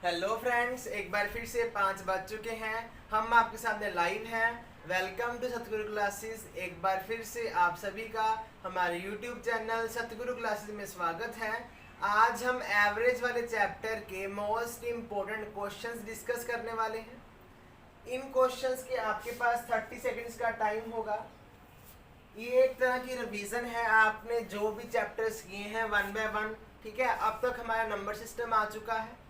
Hello friends, एक बार फिर से 5 बज चुके हैं। हम आपके सामने लाइव हैं। Welcome to Satguru classes. एक बार फिर से आप सभी का हमारे यूट्यूब चैनल सतगुरु क्लासेस में स्वागत है। आज हम एवरेज वाले चैप्टर के मोस्ट इम्पोर्टेंट क्वेश्चंस डिस्कस करने वाले हैं। इन क्वेश्चंस के आपके पास 30 सेकंड्स का टाइम होगा। ये एक तरह की रिवीजन है, आपने जो भी चैप्टर्स किए हैं वन बाय वन। ठीक है, अब तक हमारा नंबर सिस्टम आ चुका है,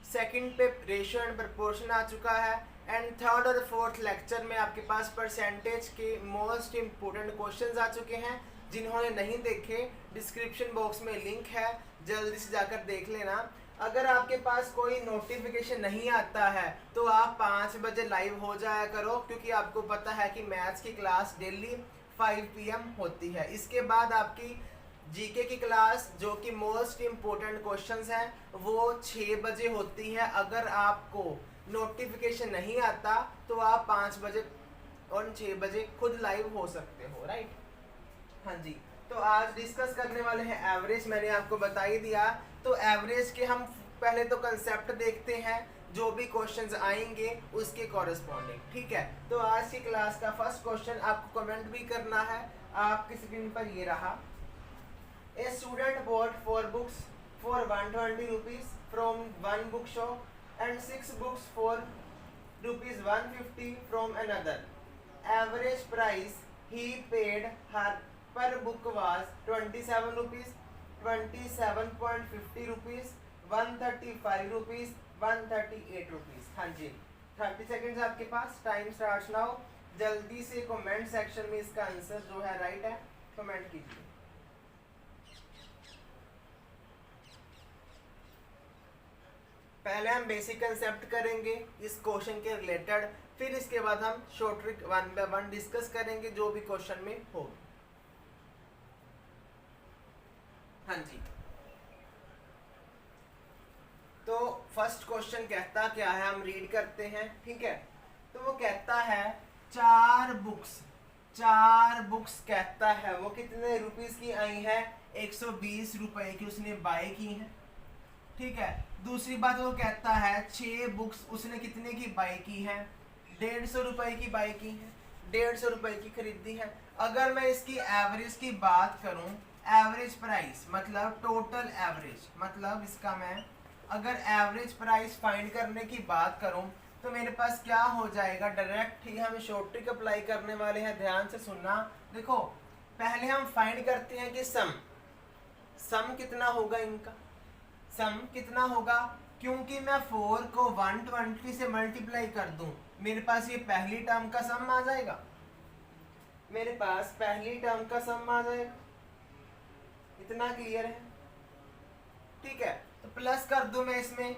सेकंड पे रेशियो एंड प्रपोर्शन आ चुका है, एंड थर्ड और फोर्थ लेक्चर में आपके पास परसेंटेज के मोस्ट इम्पोर्टेंट क्वेश्चंस आ चुके हैं। जिन्होंने नहीं देखे, डिस्क्रिप्शन बॉक्स में लिंक है, जल्दी से जाकर देख लेना। अगर आपके पास कोई नोटिफिकेशन नहीं आता है तो आप 5 बजे लाइव हो जाया करो, क्योंकि आपको पता है कि मैथ्स की क्लास डेली 5 PM होती है। इसके बाद आपकी जीके की क्लास, जो कि मोस्ट इम्पोर्टेंट क्वेश्चंस हैं, वो 6 बजे होती है। अगर आपको नोटिफिकेशन नहीं आता तो आप 5 बजे और 6 बजे खुद लाइव हो सकते हो, राइट। हाँ जी, तो आज डिस्कस करने वाले हैं एवरेज। मैंने आपको बता ही दिया। तो एवरेज के हम पहले तो कंसेप्ट देखते हैं, जो भी क्वेश्चंस आएंगे उसके कॉरेस्पॉन्डिंग। ठीक है, तो आज की क्लास का फर्स्ट क्वेश्चन आपको कमेंट भी करना है। आपकी स्क्रीन पर ये रहा। A student bought 4 books for 120 rupees from one bookshop and 6 books for rupees 150 from another. Average price he paid her per book was 27 rupees, 27.50 rupees, 135 rupees, 138 rupees. हाँ जी, 30 seconds आपके पास। Time starts now. जल्दी से comment section में इसका answer जो है right है comment कीजिए। पहले हम बेसिक कंसेप्ट करेंगे इस क्वेश्चन के रिलेटेड, फिर इसके बाद हम short trick one by one discuss करेंगे जो भी क्वेश्चन में होगी। हाँ जी, तो फर्स्ट क्वेश्चन कहता क्या है, हम रीड करते हैं। ठीक है, तो वो कहता है चार बुक्स कहता है वो कितने रुपीस की आई है, 120 रुपए की उसने बाय की है। ठीक है, दूसरी बात वो कहता है 6 बुक्स उसने कितने की बाय की है, 150 रुपए की बाय की है, 150 रुपए की खरीदी है। अगर मैं इसकी एवरेज की बात करूं, एवरेज प्राइस मतलब टोटल एवरेज, मतलब इसका मैं अगर एवरेज प्राइस फाइंड करने की बात करूं तो मेरे पास क्या हो जाएगा, डायरेक्ट ही हम शॉर्ट ट्रिक अप्लाई करने वाले हैं। ध्यान से सुनना। देखो, पहले हम फाइंड करते हैं कि सम कितना होगा, इनका सम कितना होगा। क्योंकि मैं 4 को 120 से मल्टीप्लाई कर दूं, मेरे पास ये पहली टर्म का सम आ जाएगा, मेरे पास पहली टर्म का सम आ जाएगा। इतना क्लियर है? ठीक है, तो प्लस कर दूं मैं इसमें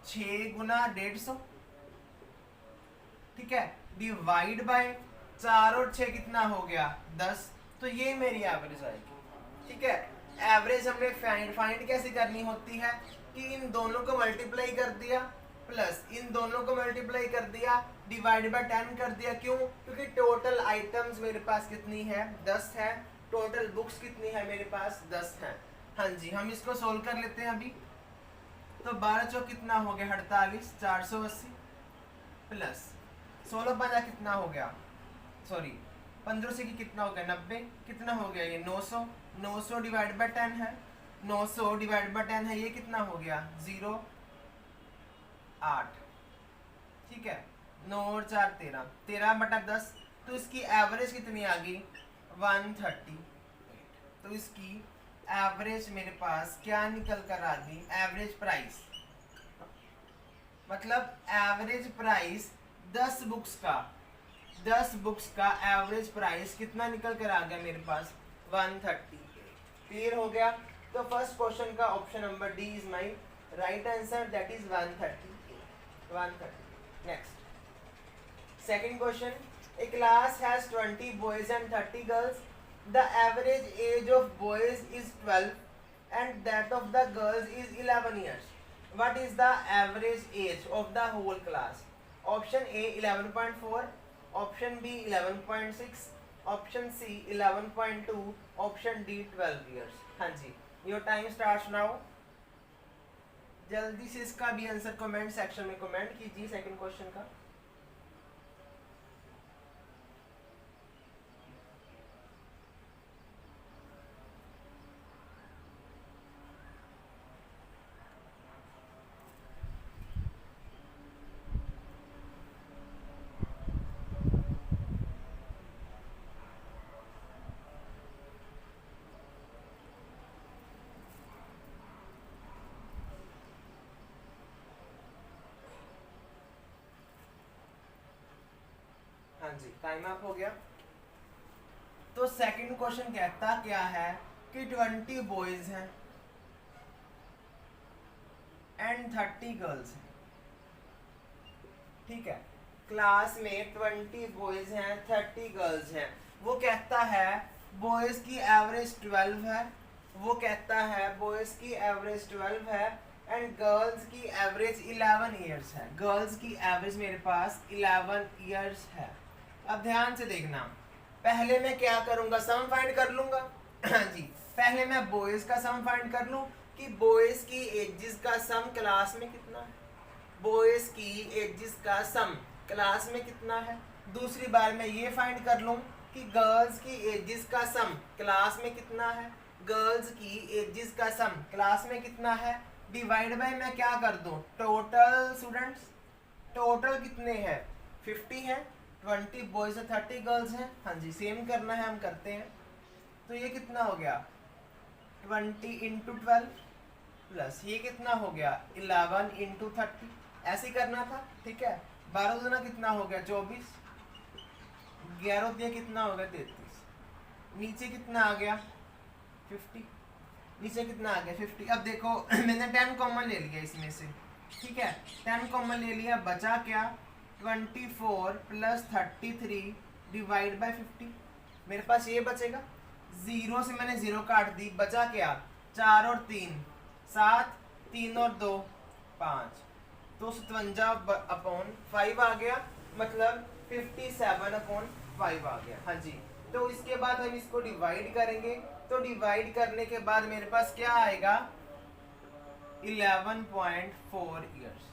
6 गुना 150। ठीक है, डिवाइड बाय 4 और 6 कितना हो गया, 10। तो ये मेरी एवरेज आएगी। ठीक है, एवरेज हमने फाइंड कैसे करनी होती है कि इन दोनों को मल्टीप्लाई कर दिया, प्लस इन दोनों को मल्टीप्लाई कर दिया, डिवाइड बाय 10 कर दिया। क्यों? क्योंकि टोटल आइटम्स मेरे पास कितनी है, 10 है। टोटल बुक्स कितनी है मेरे पास, 10 है। हाँ जी, हम इसको सोल्व कर लेते हैं अभी। तो 12 चौक कितना हो गया, 48, 480 प्लस 16 पंजा कितना हो गया, सॉरी 15 से की कितना हो गया, 90, कितना हो गया ये 900। 900 डिवाइड बाय 10 है, 900 डिवाइड बाय 10 है, ये कितना हो गया 0, 8। ठीक है, 9 और 4 13, 13/10। तो इसकी एवरेज कितनी आ गई, 138। तो इसकी एवरेज मेरे पास क्या निकल कर आ गई, एवरेज प्राइस मतलब एवरेज प्राइस 10 बुक्स का एवरेज प्राइस कितना निकल कर आ गया मेरे पास, 138। क्लियर हो गया? तो फर्स्ट क्वेश्चन का option number D is my right answer, that is 130। Next, second question. A class has 20 boys and 30 girls. The average age of boys is 12 and that of the girls is 11 years. What is the average age of the whole class? Option A 11.4, option B 11.6, option C 11.2, option D 12 years. हाँ जी, your time starts now. जल्दी से इसका भी answer comment section में comment कीजिए second question का। हाँ जी, time up हो गया। तो सेकंड क्वेश्चन कहता क्या है कि 20 बॉयज हैं एंड 30 गर्ल्स हैं। ठीक है, क्लास में 20 बॉयज हैं 30 गर्ल्स हैं। वो कहता है बॉयज की एवरेज 12 है, वो कहता है बॉयज की एवरेज 12 है एंड गर्ल्स की एवरेज 11 ईयर्स है। गर्ल्स की एवरेज मेरे पास 11 ईयर्स है। अब ध्यान से देखना, पहले मैं क्या करूंगा, सम फाइंड कर लूंगा। जी, पहले मैं बॉयज का सम फाइंड कर लूं कि बॉयज की एजेस का सम क्लास में कितना है। बॉयज की एजेस का सम क्लास में कितना है। दूसरी बार मैं ये फाइंड कर लूं कि गर्ल्स की एजेस का सम क्लास में कितना है। गर्ल्स की एजेस का सम क्लास में कितना है। डिवाइड बाय मैं क्या कर दूं, टोटल स्टूडेंट्स, टोटल कितने हैं 50 हैं, 20 बॉयज है 30 गर्ल्स हैं। हाँ जी, सेम करना है, हम करते हैं। तो ये कितना हो गया 20 इंटू 12 प्लस ये कितना हो गया 11 इंटू 30, ऐसे ही करना था। ठीक है, 12 दूना कितना हो गया 24, 11 दिया कितना हो गया 33, नीचे कितना आ गया 50, नीचे कितना आ गया 50। अब देखो मैंने 10 कॉमन ले लिया इसमें से। ठीक है, 10 कॉमन ले लिया, बचा क्या 24 प्लस 33 डिवाइड बाय 50। मेरे पास ये बचेगा, जीरो से मैंने जीरो काट दी, बचा क्या 4 और 3 7, 3 और 2 5, तो 57 अपॉन 5 आ गया, मतलब 57 अपॉन 5 आ गया। हाँ जी, तो इसके बाद हम इसको डिवाइड करेंगे, तो डिवाइड करने के बाद मेरे पास क्या आएगा 11.4 ईयर्स।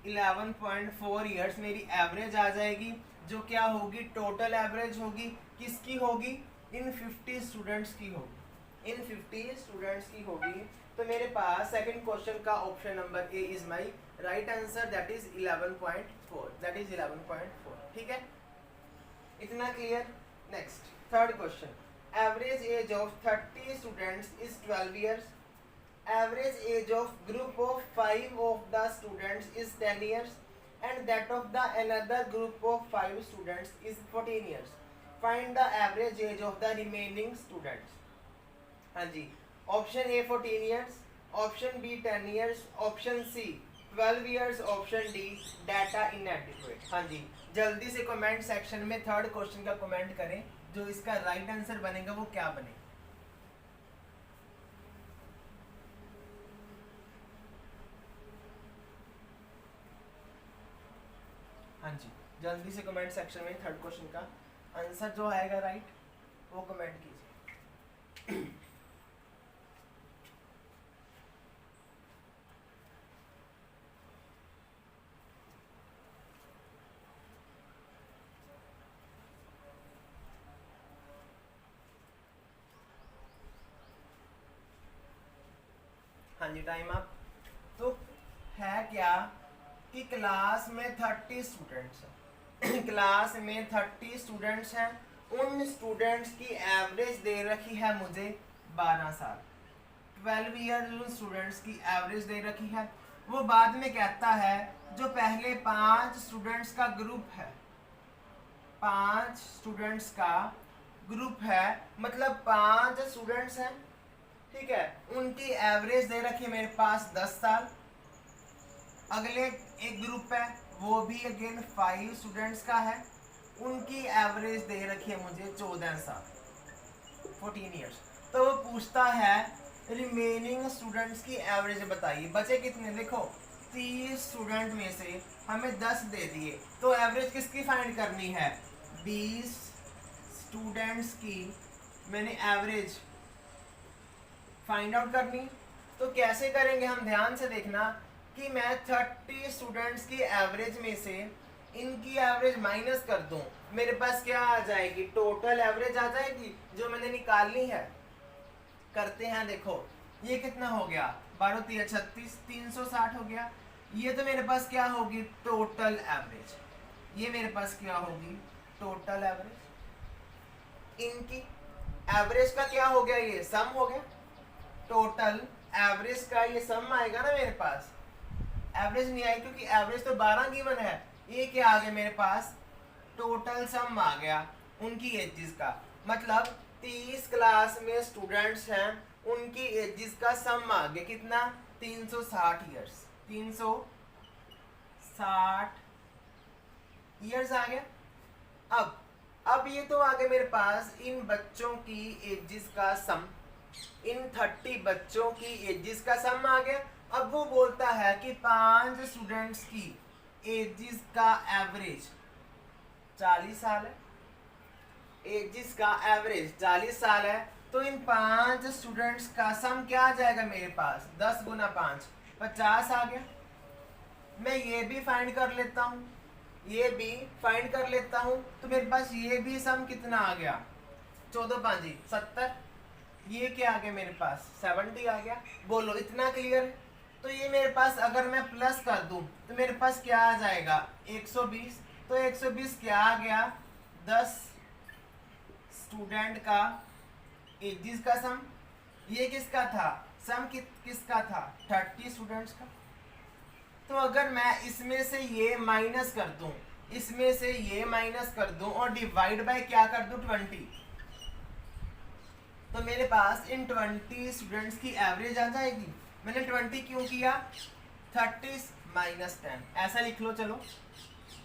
11.4 ईयर्स मेरी एवरेज आ जाएगी, जो क्या होगी टोटल एवरेज होगी, किसकी होगी इन 50 स्टूडेंट्स की होगी, इन 50 स्टूडेंट्स की होगी। तो मेरे पास सेकंड क्वेश्चन का option number A is my right answer, that is 11.4, that is 11.4। ठीक है, इतना clear. Next third question, average age of 30 students is 12 years. Average age of group of 5 of the students is 10 years and that of the another group of 5 students is 14 years. Find the average age of the remaining students. हाँ जी, option A 14 years, option B 10 years, option C 12 years, option D data inadequate. हाँ जी, जल्दी से comment section में third question का comment करें, जो इसका राइट आंसर बनेगा वो क्या बनेगा। हाँ जी, जल्दी से कमेंट सेक्शन में थर्ड क्वेश्चन का आंसर जो आएगा राइट वो कमेंट कीजिए। हाँ जी, टाइम अप। तो है क्या कि क्लास में 30 स्टूडेंट्स हैं क्लास में 30 स्टूडेंट्स हैं, उन स्टूडेंट्स की एवरेज दे रखी है मुझे 12 साल। 12 ईयर उन स्टूडेंट्स की एवरेज दे रखी है। वो बाद में कहता है जो पहले 5 स्टूडेंट्स का ग्रुप है, 5 स्टूडेंट्स का ग्रुप है, मतलब 5 स्टूडेंट्स हैं। ठीक है, उनकी एवरेज दे रखी है मेरे पास 10 साल। अगले एक ग्रुप है, वो भी अगेन 5 स्टूडेंट्स का है, उनकी एवरेज दे रखी है मुझे 14 साल, 14 ईयर्स। तो वो पूछता है रिमेनिंग स्टूडेंट्स की एवरेज बताइए, बचे कितने। देखो 30 स्टूडेंट में से हमें 10 दे दिए, तो एवरेज किसकी फाइंड करनी है 20 स्टूडेंट्स की मैंने एवरेज फाइंड आउट करनी। तो कैसे करेंगे हम, ध्यान से देखना कि मैं 30 स्टूडेंट्स की एवरेज में से इनकी एवरेज माइनस कर दूं, मेरे पास क्या आ जाएगी, टोटल एवरेज आ जाएगी जो मैंने निकालनी है। करते हैं, देखो ये कितना हो गया, 12 3 36, 360 हो गया। ये तो मेरे पास क्या होगी, टोटल एवरेज। ये मेरे पास क्या होगी, टोटल एवरेज। इनकी एवरेज का क्या हो गया, ये सम हो गया। टोटल एवरेज का ये सम आएगा ना मेरे पास, एवरेज नहीं आई क्योंकि एवरेज तो 12 गिवन है। ये क्या आ गया मेरे पास, टोटल सम आ गया उनकी एजेस का। मतलब 30 क्लास में स्टूडेंट्स हैं, उनकी एजेस का सम आ गया कितना, 360 ईयर्स। 360 ईयर्स आ गया। अब ये तो आ गया मेरे पास इन बच्चों की एजेस का सम, इन 30 बच्चों की एजेस का सम आ गया। अब वो बोलता है कि 5 स्टूडेंट्स की एजेस का एवरेज 40 साल है, एजेस का एवरेज 40 साल है। तो इन 5 स्टूडेंट्स का सम क्या आ जाएगा मेरे पास, 10 गुना 5 50 आ गया। मैं ये भी फाइंड कर लेता हूँ, ये भी फाइंड कर लेता हूँ, तो मेरे पास ये भी सम कितना आ गया, 14 5 70। ये क्या आ गया मेरे पास, 70 आ गया। बोलो इतना क्लियर है। तो ये मेरे पास अगर मैं प्लस कर दूं तो मेरे पास क्या आ जाएगा, 120। तो 120 क्या आ गया, 10 स्टूडेंट का एजेस का सम। ये किसका था, सम किसका था, 30 स्टूडेंट्स का। तो अगर मैं इसमें से ये माइनस कर दूं, इसमें से ये माइनस कर दूं और डिवाइड बाय क्या कर दूं, 20, तो मेरे पास इन 20 स्टूडेंट्स की एवरेज आ जाएगी। मैंने 20 क्यों किया, 30 माइनस 10, ऐसा लिख लो। चलो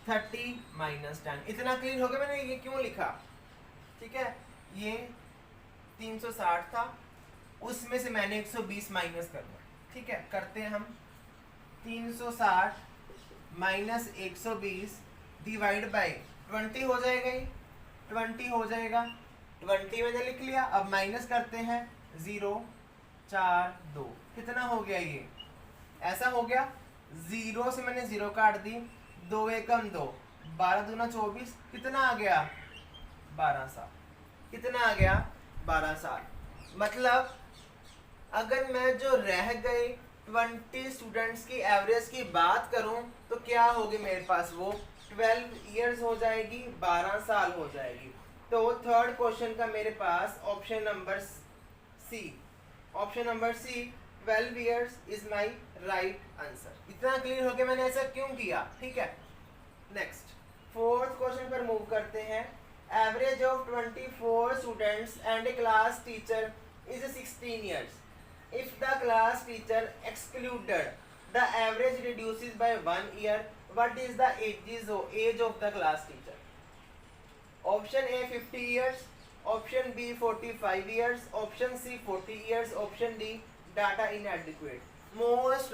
30 माइनस 10, इतना क्लियर हो गया मैंने ये क्यों लिखा। ठीक है, ये 360 था, उसमें से मैंने 120 माइनस कर दिया। ठीक है, करते हैं हम। 360 माइनस 120 डिवाइड बाय 20 हो जाएगा, ये 20 हो जाएगा। 20 मैंने लिख लिया। अब माइनस करते हैं, 0 4 2, कितना हो गया, ये ऐसा हो गया। 0 से मैंने 0 काट दी, 2 एकम 2, 12 दूना 24, कितना आ गया, 12 साल। कितना आ गया, 12 साल। मतलब अगर मैं जो रह गए 20 स्टूडेंट्स की एवरेज की बात करूं तो क्या होगी मेरे पास, वो 12 इयर्स हो जाएगी, 12 साल हो जाएगी। तो थर्ड क्वेश्चन का मेरे पास option number C, option number C 12 years is my right answer. इतना क्लियर हो गया मैंने ऐसा क्यों किया। ठीक है, नेक्स्ट फोर्थ क्वेश्चन पर मूव करते हैं। Average of 24 students and a class teacher is 16 years. If the class teacher excluded, the average reduces by 1 year. What is the age of the class teacher? Option A 50 years, option B 45 years, option C 40 years, option D data inadequate. Most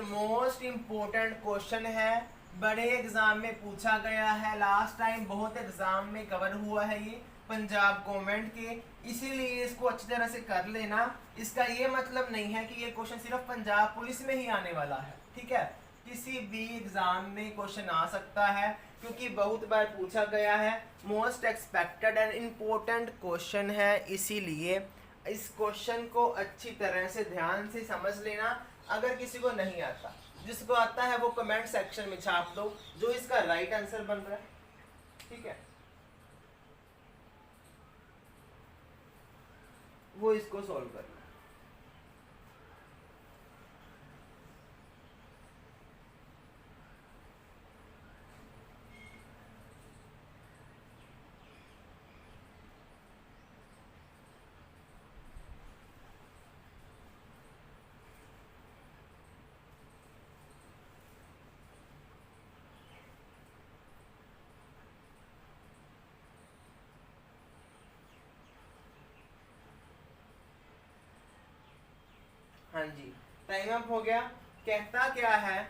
important question है, बड़े exam में पूछा गया है, last time बहुत exam में cover हुआ है ये पंजाब गवर्नमेंट के, इसीलिए इसको अच्छी तरह से कर लेना। इसका ये मतलब नहीं है कि ये क्वेश्चन सिर्फ पंजाब पुलिस में ही आने वाला है। ठीक है, किसी भी एग्जाम में क्वेश्चन आ सकता है क्योंकि बहुत बार पूछा गया है। Most expected and important question है, इसीलिए इस क्वेश्चन को अच्छी तरह से ध्यान से समझ लेना। अगर किसी को नहीं आता, जिसको आता है वो कमेंट सेक्शन में छाप दो जो इसका राइट आंसर बन रहा है। ठीक है, वो इसको सॉल्व करना। हाँ जी, टाइम अप हो गया। कहता क्या है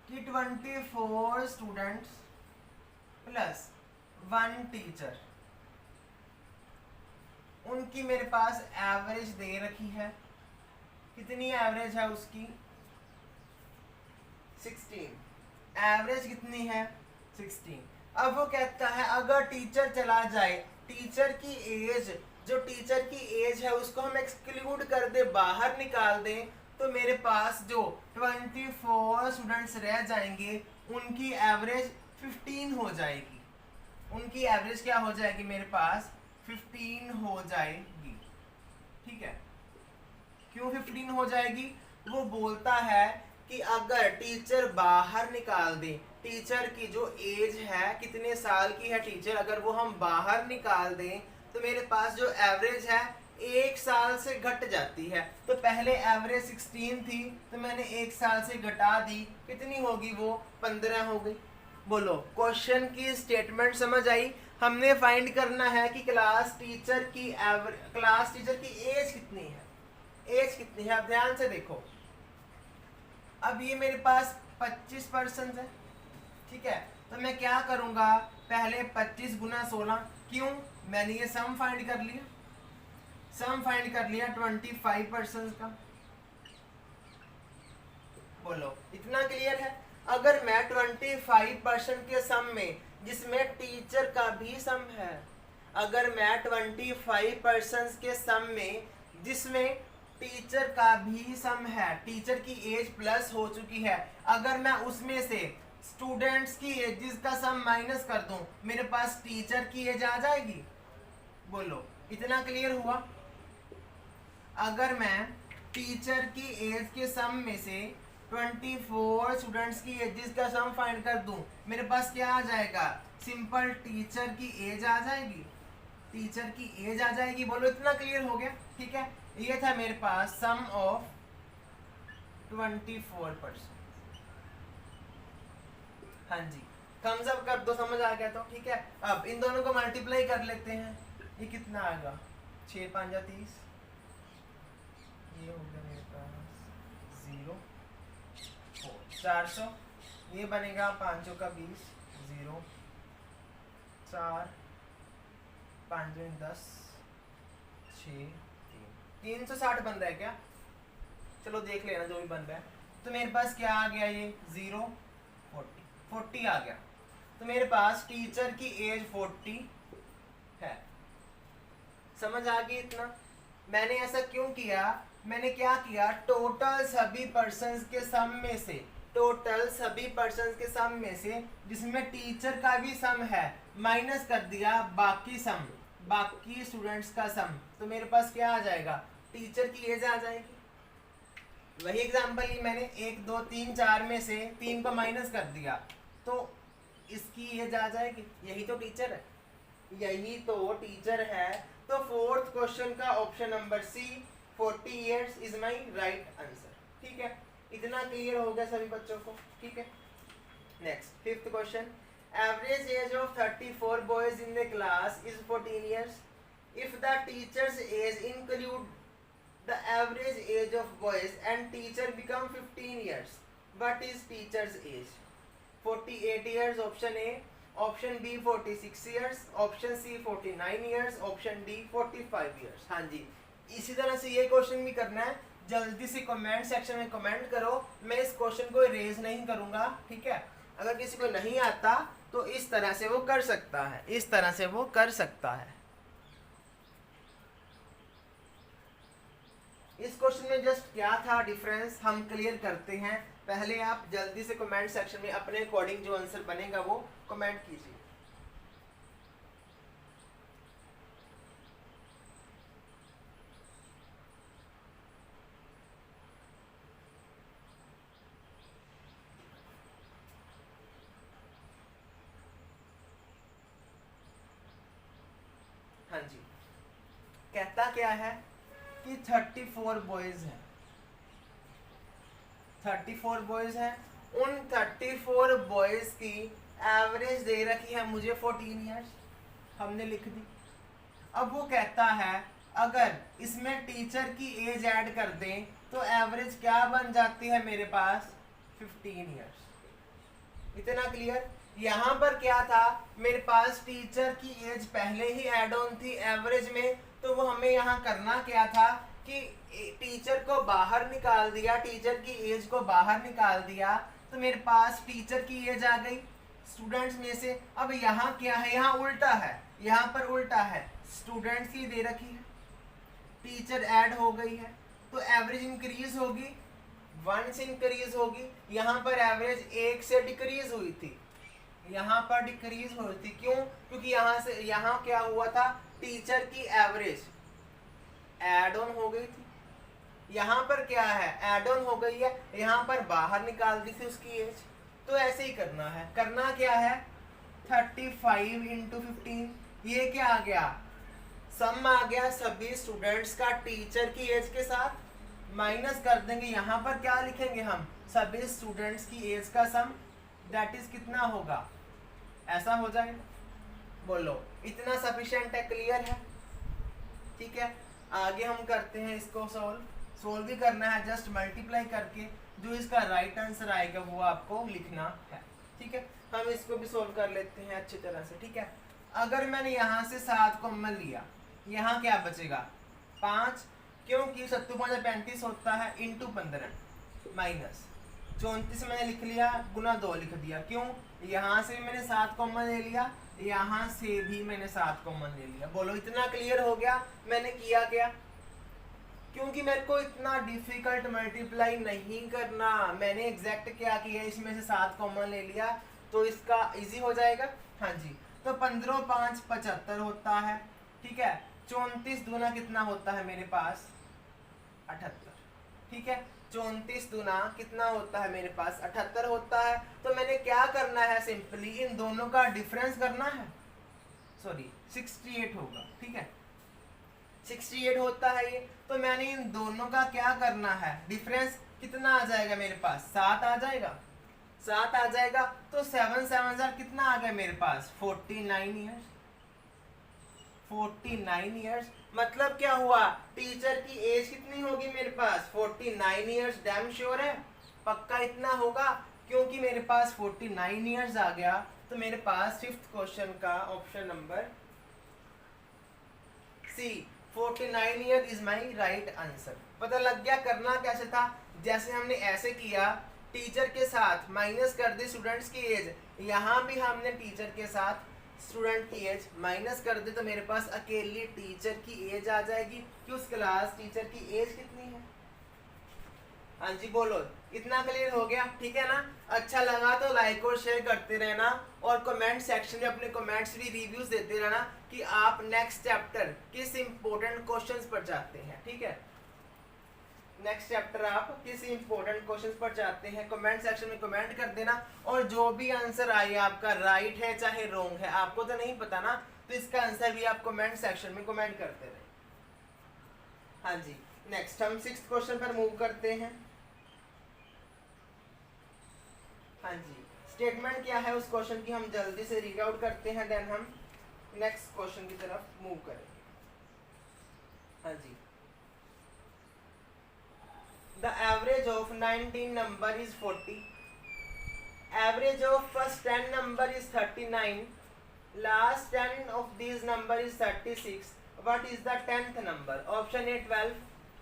कि 24 स्टूडेंट्स प्लस 1 टीचर, उनकी मेरे पास एवरेज दे रखी है। कितनी एवरेज है उसकी? 16। एवरेज कितनी है? 16। अब वो कहता है अगर टीचर चला जाए, टीचर की एज, जो टीचर की एज है उसको हम एक्सक्लूड कर दे, बाहर निकाल दें, तो मेरे पास जो 24 स्टूडेंट्स रह जाएंगे उनकी एवरेज 15 हो जाएगी। उनकी एवरेज क्या हो जाएगी? मेरे पास 15 हो जाएगी। ठीक है, क्यों 15 हो जाएगी? वो बोलता है कि अगर टीचर बाहर निकाल दे, टीचर की जो एज है, कितने साल की है टीचर, अगर वो हम बाहर निकाल दें तो मेरे पास जो एवरेज है 1 साल से घट जाती है। तो पहले एवरेज 16 थी, तो मैंने 1 साल से घटा दी, कितनी होगी वो? 15 हो गई। बोलो, क्वेश्चन की स्टेटमेंट समझ आई? हमने फाइंड करना है कि क्लास टीचर की एज कितनी है। एज कितनी है? अब ध्यान से देखो, अब ये मेरे पास 25% है। ठीक है, तो मैं क्या करूंगा? पहले 25 गुना 16, क्यों? मैंने ये सम फाइंड कर लिया, सम फाइंड कर लिया 25% का। बोलो, इतना क्लियर है? अगर मैं 25% के सम में, जिसमें टीचर का भी सम है, अगर मैं 25% के सम में जिसमें टीचर का भी सम है, टीचर की एज प्लस हो चुकी है, अगर मैं उसमें से स्टूडेंट्स की एज का सम माइनस कर दूं, मेरे पास टीचर की एज आ जाएगी। बोलो, इतना क्लियर हुआ? अगर मैं टीचर की एज के सम में से 24 स्टूडेंट्स की एज का सम फाइंड कर दूं, मेरे पास क्या आ जाएगा? सिंपल टीचर की एज आ जाएगी, टीचर की एज आ जाएगी। बोलो, इतना क्लियर हो गया? ठीक है, ये था मेरे पास सम ऑफ 24%। हाँ जी, थम्स अप कर दो, समझ आ गया तो। ठीक है, अब इन दोनों को मल्टीप्लाई कर लेते हैं। ये कितना आएगा? 6 5 जा 30, ये हो गया मेरे पास 0 4 400, ये बनेगा 5 का 20, 0 4 5 10 6 360 बन रहा है क्या? चलो देख लेना जो भी बन रहा है। तो मेरे पास क्या आ गया? ये 0 40 आ गया। तो मेरे पास टीचर की एज 40 है। समझ आ गई इतना? मैंने ऐसा क्यों किया? मैंने क्या किया? टोटल सभी पर्सन्स के सम में से, टोटल सभी पर्सन्स के सम में से जिसमें टीचर का भी सम है, माइनस कर दिया बाकी सम, बाकी स्टूडेंट्स का सम। तो मेरे पास क्या आ जाएगा? टीचर की एज आ जाएगी। वही एग्जांपल ही मैंने 1 2 3 4 में से 3 को माइनस कर दिया, तो इसकी एज आ जाएगी। यही तो टीचर है, यही तो टीचर है। तो फोर्थ क्वेश्चन का option number C, 40 years is my right answer. ठीक है, इतना क्लियर हो गया सभी बच्चों को? ठीक है, next fifth question, average age of 34 boys in the class is 14 years if the teachers age include the average age of boys and teacher become 15 years. What is teacher's age? 48 years option A, option B 46 years, option C 49 years, option D 45 years. हाँ जी, इसी तरह से ये question भी करना है। जल्दी से कमेंट सेक्शन में कमेंट करो, मैं इस क्वेश्चन को रेज नहीं करूँगा। ठीक है, अगर किसी को नहीं आता तो इस तरह से वो कर सकता है, इस तरह से वो कर सकता है। इस क्वेश्चन में जस्ट क्या था डिफरेंस हम क्लियर करते हैं। पहले आप जल्दी से कमेंट सेक्शन में अपने अकॉर्डिंग जो आंसर बनेगा वो कमेंट कीजिए। हाँ जी, कहता क्या है कि 34 बॉयज हैं, 34 बॉयज हैं, उन 34 बॉयज की एवरेज दे रखी है मुझे 14 years, हमने लिख दी। अब वो कहता है अगर इसमें टीचर की एज ऐड कर दें तो एवरेज क्या बन जाती है मेरे पास? 15 years। इतना क्लियर? यहाँ पर क्या था, मेरे पास टीचर की एज पहले ही ऐड ऑन थी एवरेज में, तो वो हमें यहाँ करना क्या था? कि टीचर को बाहर निकाल दिया, टीचर की एज को बाहर निकाल दिया, तो मेरे पास टीचर की एज आ गई स्टूडेंट्स में से। अब यहाँ क्या है, यहाँ उल्टा है, यहाँ पर उल्टा है, स्टूडेंट्स की दे रखी है, टीचर ऐड हो गई है, तो एवरेज इंक्रीज होगी, 1 से इंक्रीज होगी। यहाँ पर एवरेज 1 से डिक्रीज हुई थी, यहाँ पर डिक्रीज हुई थी। क्यों? क्योंकि यहाँ से यहाँ क्या हुआ था, टीचर की एवरेज ऐड ऑन हो गई थी, यहाँ पर क्या है, ऐड ऑन हो गई है, यहाँ पर बाहर निकाल दी थी उसकी एज। तो ऐसे ही करना है। करना क्या है, 35 इंटू 15, ये क्या आ गया, सम आ गया सभी स्टूडेंट्स का टीचर की एज के साथ, माइनस कर देंगे, यहाँ पर क्या लिखेंगे हम, सभी स्टूडेंट्स की एज का सम, दैट इज कितना होगा, ऐसा हो जाएगा। बोलो इतना सफिशिएंट है, क्लियर है? ठीक है, आगे हम करते हैं इसको सोल्व भी करना है, जस्ट मल्टीप्लाई करके जो इसका राइट आंसर आएगा वो आपको लिखना है। ठीक है, हम इसको भी सोल्व कर लेते हैं अच्छी तरह से। ठीक है, अगर मैंने यहाँ से 7 कॉमन लिया, यहाँ क्या बचेगा 5, क्योंकि 7 5 35 होता है, इंटू 15 माइनस 34 मैंने लिख लिया, गुना 2 लिख दिया। क्यों? यहाँ से भी मैंने 7 कॉमन ले लिया, यहाँ से भी मैंने 7 कॉमन ले लिया। बोलो इतना क्लियर हो गया मैंने किया क्या? क्योंकि मेरे को इतना डिफिकल्ट मल्टीप्लाई नहीं करना, मैंने एग्जैक्ट क्या किया, इसमें से 7 कॉमन ले लिया तो इसका इजी हो जाएगा। हाँ जी, तो 15 5 75 होता है। ठीक है, 34 दूना कितना होता है मेरे पास 78। ठीक है, 34 दूना कितना होता है मेरे पास 78 होता है। तो मैंने क्या करना है, सिंपली इन दोनों का डिफरेंस करना है, सॉरी 68 होगा। ठीक है, 68 होता है ये, तो मैंने इन दोनों का क्या करना है, डिफरेंस कितना आ जाएगा मेरे पास 7 आ जाएगा, 7 आ जाएगा। तो 7 7 कितना आ गया मेरे पास 49 ईयर्स, 49 ईयर्स। मतलब क्या हुआ, टीचर की एज कितनी होगी मेरे पास 49 ईयर्स। डैम श्योर है, पक्का इतना होगा, क्योंकि मेरे पास 49 ईयर्स आ गया। तो मेरे पास 5th क्वेश्चन का option number C 49 year is my right answer. पता लग गया करना कैसे था, जैसे हमने ऐसे किया, टीचर के साथ माइनस कर दी स्टूडेंट्स की एज, यहाँ भी हमने टीचर के साथ स्टूडेंट की एज माइनस कर दे, तो मेरे पास अकेली टीचर की एज आ जाएगी कि उस क्लास टीचर की एज कितनी है। हाँ जी बोलो, इतना क्लियर हो गया? ठीक है ना? अच्छा लगा तो लाइक और शेयर करते रहना, और कमेंट सेक्शन में अपने कमेंट्स भी रिव्यूज देते रहना कि आप नेक्स्ट चैप्टर किस इंपॉर्टेंट क्वेश्चंस पर चाहते हैं। ठीक है, नेक्स्ट चैप्टर आप किस इंपॉर्टेंट क्वेश्चंस पर चाहते हैं, कमेंट सेक्शन में कमेंट कर देना। और जो भी आंसर आए आपका राइट है चाहे रॉन्ग है, आपको तो नहीं पता ना, तो इसका आंसर भी आप कमेंट सेक्शन में कमेंट करते रहे। हाँ जी, नेक्स्ट हम 6th क्वेश्चन पर मूव करते हैं। हाँ जी, स्टेटमेंट क्या है उस क्वेश्चन की हम जल्दी से रीड आउट करते हैं, देन हम नेक्स्ट क्वेश्चन की तरफ मूव करेंगे। हाँ जी, the average of 19 number is 40, average of first 10 number is 39, last 10 of these number is 36, what is the 10th number? Option A 12,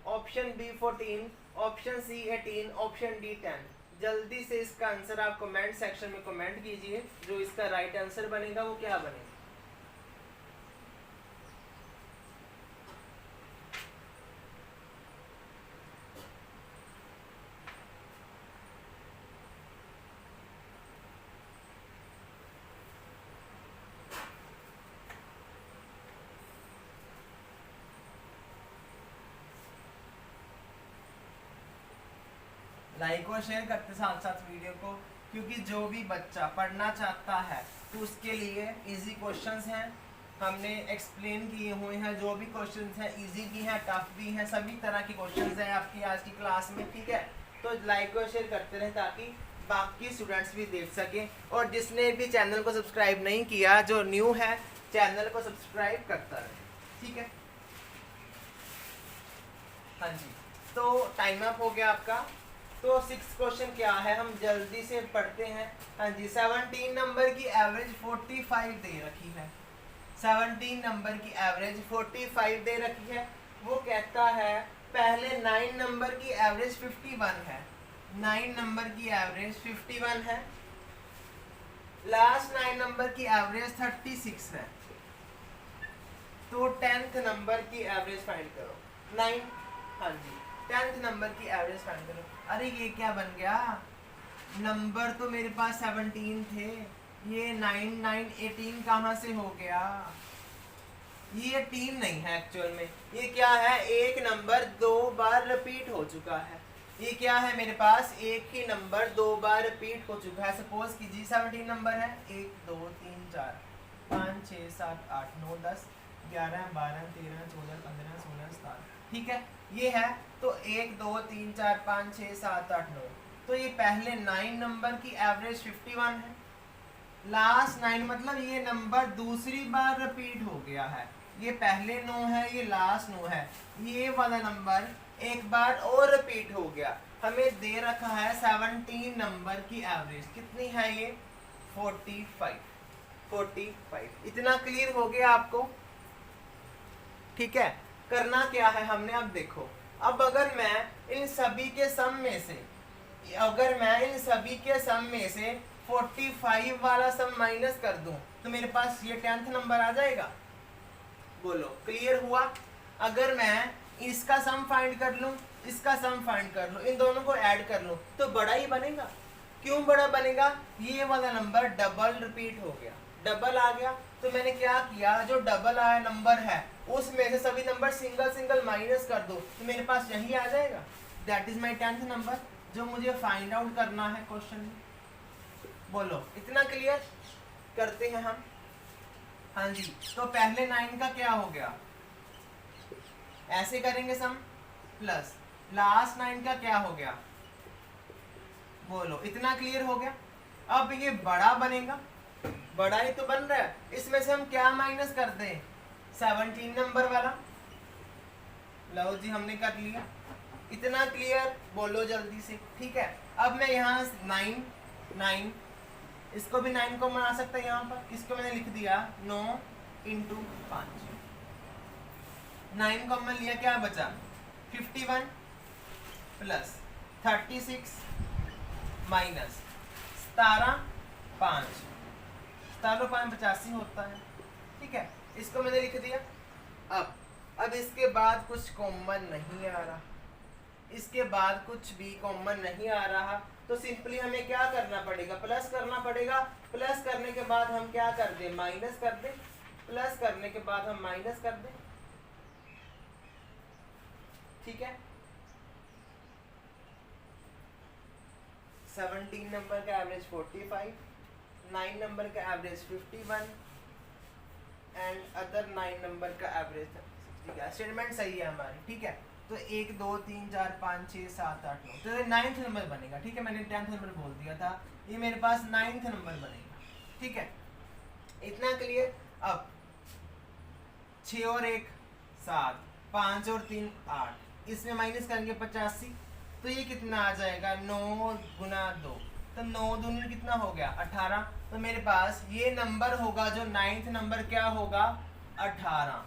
option B 14, option C 18, option D 10। जल्दी से इसका answer आप comment section में comment कीजिए, जो इसका right answer बनेगा वो क्या बनेगा। लाइक और शेयर करते साथ साथ वीडियो को, क्योंकि जो भी बच्चा पढ़ना चाहता है तो उसके लिए इजी क्वेश्चंस हैं, हमने एक्सप्लेन किए हुए हैं। जो भी क्वेश्चंस हैं इजी भी हैं, टफ भी हैं, सभी तरह के क्वेश्चंस हैं आपकी आज की क्लास में। ठीक है, तो लाइक और शेयर करते रहें ताकि बाकी स्टूडेंट्स भी देख सकें, और जिसने भी चैनल को सब्सक्राइब नहीं किया, जो न्यू है, चैनल को सब्सक्राइब करता रहे। ठीक है, हाँ जी, तो टाइम अप हो गया आपका। तो 6th क्वेश्चन क्या है, हम जल्दी से पढ़ते हैं। हाँ जी, 17 नंबर की एवरेज 45 दे रखी है, 17 नंबर की एवरेज 45 दे रखी है। वो कहता है पहले 9 नंबर की एवरेज 51 है, 9 नंबर की एवरेज 51 है, लास्ट 9 नंबर की एवरेज 36 है, तो 10th नंबर की एवरेज फाइंड करो। 9, हाँ जी, 10th नंबर की एवरेज फाइंड करो। अरे ये क्या बन गया, नंबर तो मेरे पास 17 थे, ये 9 9 18 कहाँ से हो गया? ये 3 नहीं है एक्चुअल में, ये क्या है, एक नंबर 2 बार रिपीट हो चुका है। ये क्या है, मेरे पास एक ही नंबर 2 बार रिपीट हो चुका है। सपोज कीजिए 17 नंबर है, 1 2 3 4 5 6 7 8 9 10 11 12 13 14 15 16 17, ठीक है, ये है। तो 1 2 3 4 5 6 7 8 9, तो ये पहले 9 नंबर की एवरेज 51 है, लास्ट 9 मतलब ये नंबर दूसरी बार रिपीट हो गया है। ये पहले 9 है, ये लास्ट 9 है, ये वाला नंबर एक बार और रिपीट हो गया। हमें दे रखा है 17 नंबर की एवरेज, कितनी है ये? 45। इतना क्लियर हो गया आपको? ठीक है, करना क्या है हमने, अब देखो, अब अगर मैं इन सभी के सम में से 45 वाला सम माइनस कर दूं तो मेरे पास ये 10th नंबर आ जाएगा। बोलो क्लियर हुआ? अगर मैं इसका सम फाइंड कर लूं, इसका सम फाइंड कर लूं, इन दोनों को ऐड कर लूं तो बड़ा ही बनेगा। क्यों बड़ा बनेगा? ये वाला नंबर डबल रिपीट हो गया, डबल आ गया। तो मैंने क्या किया, जो डबल आया नंबर है उसमें से सभी नंबर सिंगल सिंगल माइनस कर दो तो मेरे पास यही आ जाएगा। That is my 10th number जो मुझे फाइंड आउट करना है क्वेश्चन में। बोलो इतना क्लियर? करते हैं हम। हाँ जी, तो पहले 9 का क्या हो गया, ऐसे करेंगे सम, प्लस लास्ट 9 का क्या हो गया? बोलो इतना क्लियर हो गया? अब ये बड़ा बनेगा, बड़ा ही तो बन रहा है, इसमें से हम क्या माइनस कर दें? 17 नंबर वाला। लो जी, हमने कर लिया। इतना क्लियर? बोलो जल्दी से। ठीक है, अब मैं यहाँ 9 इसको भी 9 को बना सकता है यहाँ पर, इसको मैंने लिख दिया 9 इंटू 5। 9 को हमने लिया, क्या बचा? 51 प्लस 36 माइनस 17 5, 17 5 85 होता है। ठीक है, इसको मैंने लिख दिया। अब इसके बाद कुछ कॉमन नहीं आ रहा, इसके बाद कुछ भी कॉमन नहीं आ रहा, तो सिंपली हमें क्या करना पड़ेगा? प्लस करना पड़ेगा। प्लस करने के बाद हम क्या कर दें? माइनस कर दें। प्लस करने के बाद हम माइनस कर दें। ठीक है, 17 नंबर का एवरेज 45, 9 नंबर का एवरेज 51 एंड अदर 9 नंबर का एवरेज 60। स्टेटमेंट सही है हमारी। ठीक है, तो 1 2 3 4 5 6 7 8 9, तो ये 9th नंबर बनेगा। ठीक है, मैंने 10th नंबर बोल दिया था, ये मेरे पास 9th नंबर बनेगा। ठीक है, इतना क्लियर? अब 6 और 1 7, 5 और 3 8, इसमें माइनस करेंगे 85, तो ये कितना आ जाएगा? 9 गुना 2, तो 9 दूनी कितना हो गया? 18। तो मेरे पास ये नंबर होगा जो 9th नंबर, क्या होगा? 18।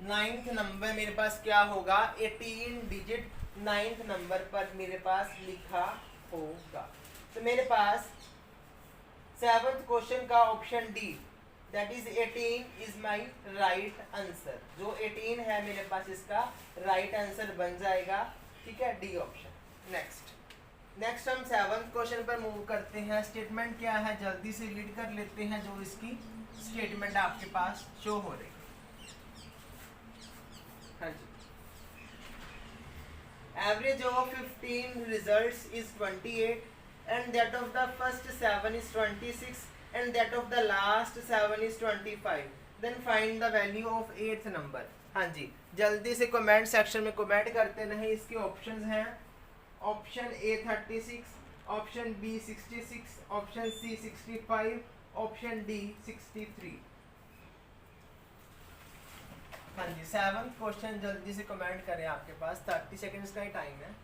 9th नंबर मेरे पास क्या होगा? 18 डिजिट 9th नंबर पर मेरे पास लिखा होगा। तो मेरे पास 7th क्वेश्चन का option D, that is 18 is my right answer. जो 18 है मेरे पास, इसका राइट आंसर बन जाएगा। ठीक है, डी ऑप्शन। नेक्स्ट हम 7th क्वेश्चन पर मूव करते हैं। स्टेटमेंट क्या है, जल्दी से रीड कर लेते हैं, जो इसकी स्टेटमेंट आपके पास शो हो रही है। हाँ जी, average of 15 results is 28 and that of the first 7 is 26 and that of the last 7 is 25, then find the value of 8th number। हाँ जी, जल्दी से कमेंट सेक्शन में कमेंट करते रहें। इसके ऑप्शंस हैं, option A 36, option B 66, option C 65, option D 63। हाँ जी, 7th क्वेश्चन जल्दी से कमेंट करें, आपके पास 30 सेकेंड्स का ही टाइम है।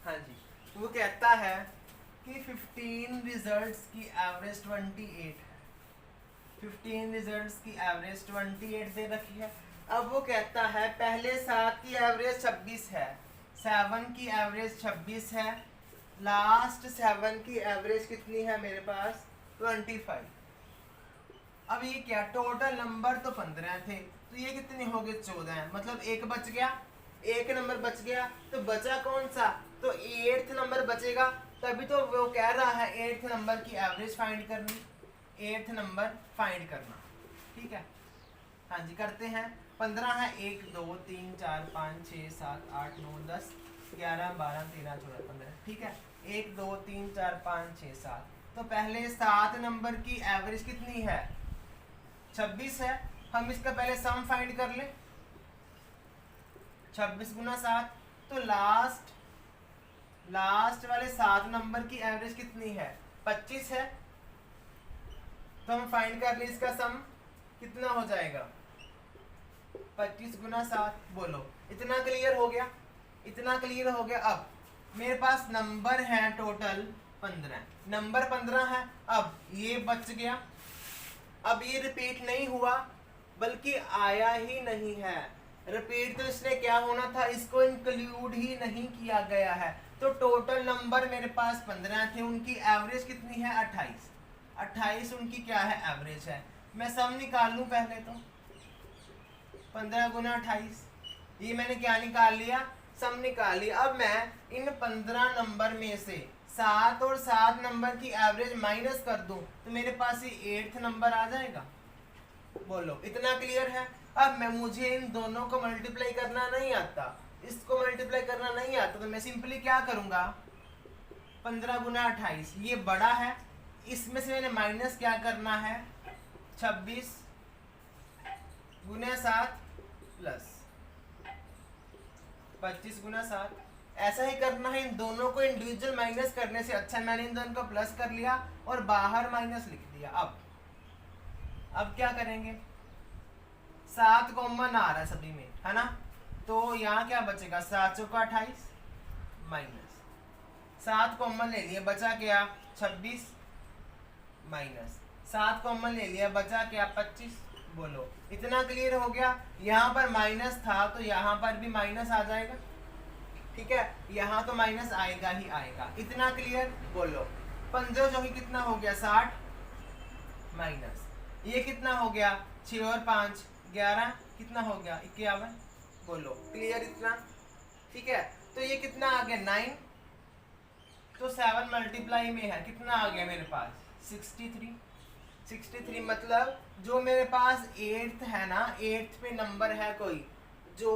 हाँ जी, वो कह है कि 15 रिजल्ट्स की एवरेज 28 है। 15 रिजल्ट्स की एवरेज 28 दे रखी है। अब वो कहता है पहले 7 की एवरेज 26 है, 7 की एवरेज 26 है, लास्ट 7 की एवरेज कितनी है मेरे पास 25। अब ये क्या, टोटल नंबर तो 15 थे, तो ये कितने हो गए 14 है, मतलब एक बच गया, एक नंबर बच गया। तो बचा कौन सा, तो 8th नंबर बचेगा। तभी तो वो कह रहा है 8th नंबर की एवरेज फाइंड करनी, 8th नंबर फाइंड करना। ठीक है, हाँ जी करते हैं। 15 है, 1 2 3 4 5 6 7 8 9 10 11 12 13 14 15। ठीक है, 1 2 3 4 5 6 7। तो पहले 7 नंबर की एवरेज कितनी है 26 है। हम इसका पहले सम फाइंड कर ले, 26 गुना 7। तो लास्ट वाले 7 नंबर की एवरेज कितनी है 25 है। तो हम फाइंड कर ले, इसका सम कितना हो जाएगा 25 गुना 7। बोलो, इतना क्लियर हो गया, इतना क्लियर हो गया। अब मेरे पास नंबर है टोटल 15, नंबर 15 है। अब ये बच गया, अब ये रिपीट नहीं हुआ बल्कि आया ही नहीं है। रिपीट तो इसने क्या होना था, इसको इंक्लूड ही नहीं किया गया है। तो टोटल नंबर मेरे पास 15 थे, उनकी एवरेज कितनी है 28। 28 उनकी क्या है एवरेज है। मैं सम निकाल लूं पहले तो 15 गुना 28, ये मैंने क्या निकाल लिया सम निकाल लिया। अब मैं इन 15 नंबर में से 7 और 7 नंबर की एवरेज माइनस कर दूं तो मेरे पास ये 8th नंबर आ जाएगा। बोलो, इतना क्लियर है। अब मैं मुझे इन दोनों को मल्टीप्लाई करना नहीं आता, इसको मल्टीप्लाई करना नहीं आता, तो मैं सिंपली क्या करूंगा 15 गुना 28, ये बड़ा है, इसमें से मैंने माइनस क्या करना है 26 गुना 7 प्लस 25 गुना 7। ऐसा ही करना है, इन दोनों को इंडिविजुअल माइनस करने से अच्छा मैंने इन दोनों को प्लस कर लिया और बाहर माइनस लिख दिया। अब क्या करेंगे, 7 कॉमन आ रहा है सभी में, है ना। तो यहाँ क्या बचेगा 7 चौका 28 माइनस 7 कॉमन ले लिया, बचा क्या 26 माइनस 7 कॉमन ले लिया, बचा क्या 25। बोलो, इतना क्लियर हो गया। यहाँ पर माइनस था तो यहाँ पर भी माइनस आ जाएगा। ठीक है, यहाँ तो माइनस आएगा ही आएगा। इतना क्लियर। बोलो, 15 जो ही कितना हो गया 60 माइनस ये कितना हो गया 6 और 5 11 कितना हो गया 51। बोलो, क्लियर इतना। ठीक है, तो ये कितना आ गया 9। तो 7 मल्टीप्लाई में है, कितना आ गया मेरे पास 63 मतलब जो मेरे पास 8th है ना, 8th पे नंबर है कोई जो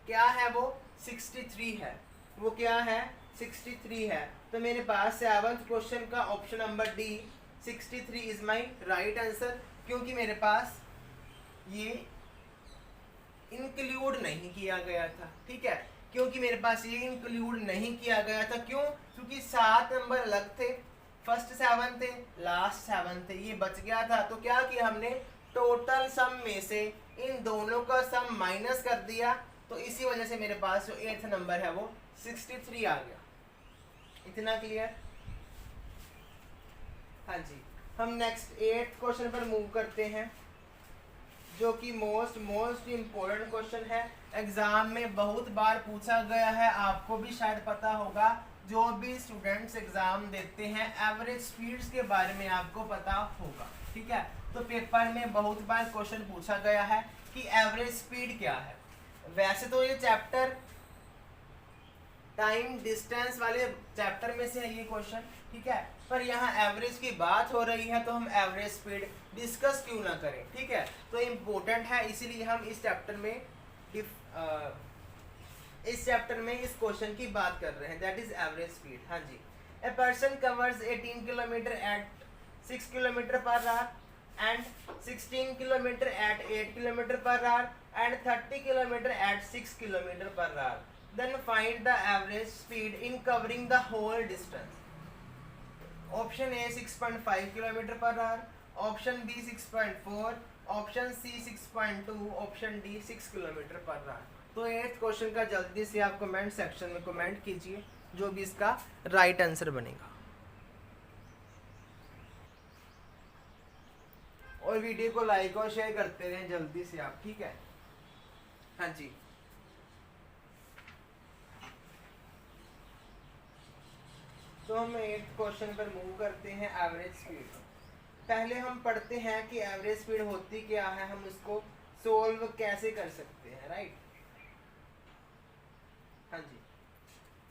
क्या है वो 63 है, वो क्या है 63 है। तो मेरे पास 7th क्वेश्चन का option number D 63 is my right answer, क्योंकि मेरे पास ये इंक्लूड नहीं किया गया था। ठीक है, क्योंकि मेरे पास ये इंक्लूड नहीं किया गया था, क्यों, क्योंकि 7 नंबर अलग थे, फर्स्ट 7 थे, लास्ट 7 थे, ये बच गया था। तो क्या किया हमने, टोटल सम में से इन दोनों का सम माइनस कर दिया, तो इसी वजह से मेरे पास जो 8th नंबर है वो 63 आ गया। इतना क्लियर। हाँ जी, हम नेक्स्ट 8th क्वेश्चन पर मूव करते हैं, जो कि मोस्ट इम्पोर्टेंट क्वेश्चन है, एग्जाम में बहुत बार पूछा गया है, आपको भी शायद पता होगा। जो भी स्टूडेंट्स एग्जाम देते हैं एवरेज स्पीड्स के बारे में आपको पता होगा। ठीक है, तो पेपर में बहुत बार क्वेश्चन पूछा गया है कि एवरेज स्पीड क्या है। वैसे तो ये चैप्टर टाइम डिस्टेंस वाले चैप्टर में से है ये क्वेश्चन, ठीक है, पर यहाँ एवरेज की बात हो रही है तो हम एवरेज स्पीड डिस्कस क्यों ना करें। ठीक है, तो इम्पोर्टेंट है, इसीलिए हम इस चैप्टर में इस क्वेश्चन की बात कर रहे हैं, दैट इज एवरेज स्पीड। हाँ जी, a person covers 18 kilometre at 6 kilometre per hour and 16 kilometre at 8 kilometre per hour and 30 kilometre at 6 kilometre per hour, then find the average speed in covering the whole distance. Option A 6.5 km per hour, option B 6.4, option C 6.2, option D 6 km per hour। तो 8th question का जल्दी से आप comment section में comment कीजिए, जो भी इसका राइट आंसर बनेगा। और वीडियो को लाइक और शेयर करते रहें जल्दी से आप, ठीक है। हाँ जी, तो हम 8th क्वेश्चन पर मूव करते हैं, एवरेज स्पीड। पहले हम पढ़ते हैं कि एवरेज स्पीड होती क्या है, हम उसको सोल्व कैसे कर सकते हैं, राइट। हाँ जी,